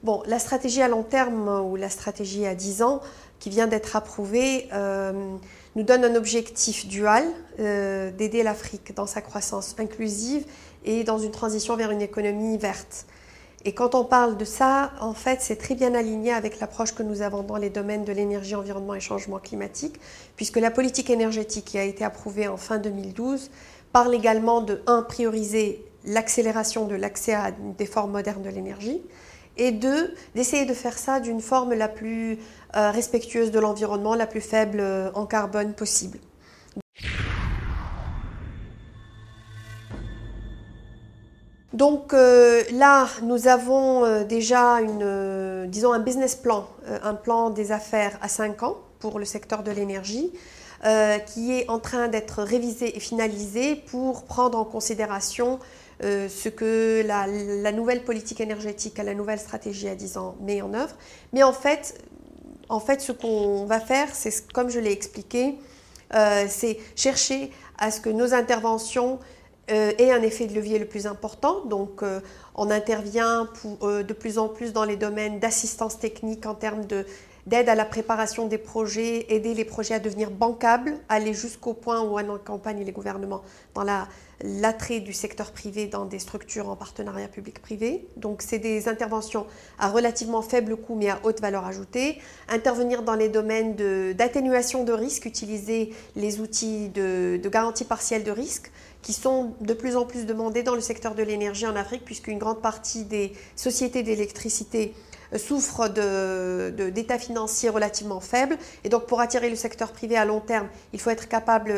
Bon, la stratégie à long terme ou la stratégie à 10 ans qui vient d'être approuvée nous donne un objectif dual d'aider l'Afrique dans sa croissance inclusive et dans une transition vers une économie verte. Et quand on parle de ça, en fait, c'est très bien aligné avec l'approche que nous avons dans les domaines de l'énergie, environnement et changement climatique, puisque la politique énergétique qui a été approuvée en fin 2012 parle également de, prioriser l'accélération de l'accès à des formes modernes de l'énergie, et deux, d'essayer de faire ça d'une forme la plus respectueuse de l'environnement, la plus faible en carbone possible. Donc là, nous avons déjà disons un business plan, un plan des affaires à 5 ans pour le secteur de l'énergie, qui est en train d'être révisé et finalisé pour prendre en considération ce que la nouvelle politique énergétique, la nouvelle stratégie à 10 ans met en œuvre. Mais en fait ce qu'on va faire, c'est comme je l'ai expliqué, c'est chercher à ce que nos interventions aient un effet de levier le plus important. Donc, on intervient de plus en plus dans les domaines d'assistance technique en termes d'aide à la préparation des projets, aider les projets à devenir bancables, aller jusqu'au point où on accompagne les gouvernements dans l'attrait du secteur privé dans des structures en partenariat public-privé. Donc, c'est des interventions à relativement faible coût mais à haute valeur ajoutée. Intervenir dans les domaines d'atténuation de risque, utiliser les outils de garantie partielle de risque qui sont de plus en plus demandés dans le secteur de l'énergie en Afrique, puisqu'une grande partie des sociétés d'électricité souffrent d'états financiers relativement faibles. Et donc, pour attirer le secteur privé à long terme, il faut être capable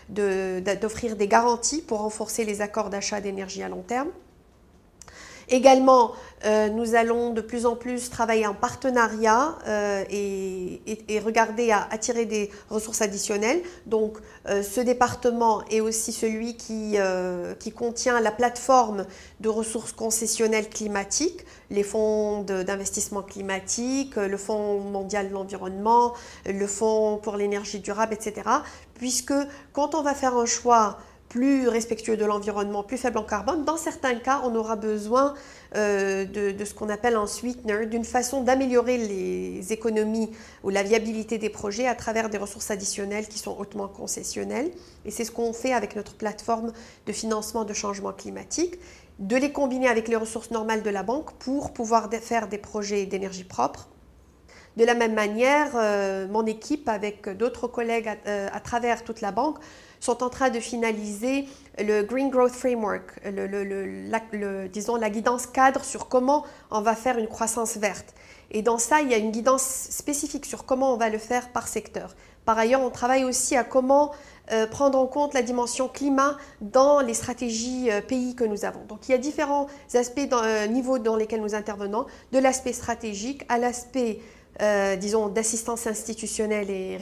d'offrir des garanties pour renforcer les accords d'achat d'énergie à long terme. Également, nous allons de plus en plus travailler en partenariat et regarder à attirer des ressources additionnelles. Donc, ce département est aussi celui qui contient la plateforme de ressources concessionnelles climatiques, les fonds d'investissement climatique, le Fonds mondial de l'environnement, le Fonds pour l'énergie durable, etc. Puisque quand on va faire un choix plus respectueux de l'environnement, plus faible en carbone, dans certains cas, on aura besoin de ce qu'on appelle un sweetener, d'une façon d'améliorer les économies ou la viabilité des projets à travers des ressources additionnelles qui sont hautement concessionnelles. Et c'est ce qu'on fait avec notre plateforme de financement de changement climatique, de les combiner avec les ressources normales de la banque pour pouvoir faire des projets d'énergie propre. De la même manière, mon équipe, avec d'autres collègues à travers toute la banque, sont en train de finaliser le Green Growth Framework, disons la guidance cadre sur comment on va faire une croissance verte. Et dans ça, il y a une guidance spécifique sur comment on va le faire par secteur. Par ailleurs, on travaille aussi à comment prendre en compte la dimension climat dans les stratégies pays que nous avons. Donc, il y a différents aspects, niveaux dans lesquels nous intervenons, de l'aspect stratégique à l'aspect disons d'assistance institutionnelle et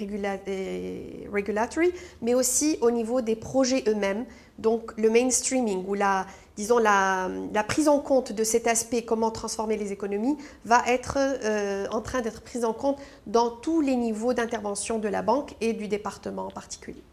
regulatory, mais aussi au niveau des projets eux-mêmes, donc le mainstreaming ou la prise en compte de cet aspect, comment transformer les économies, va être en train d'être prise en compte dans tous les niveaux d'intervention de la banque et du département en particulier.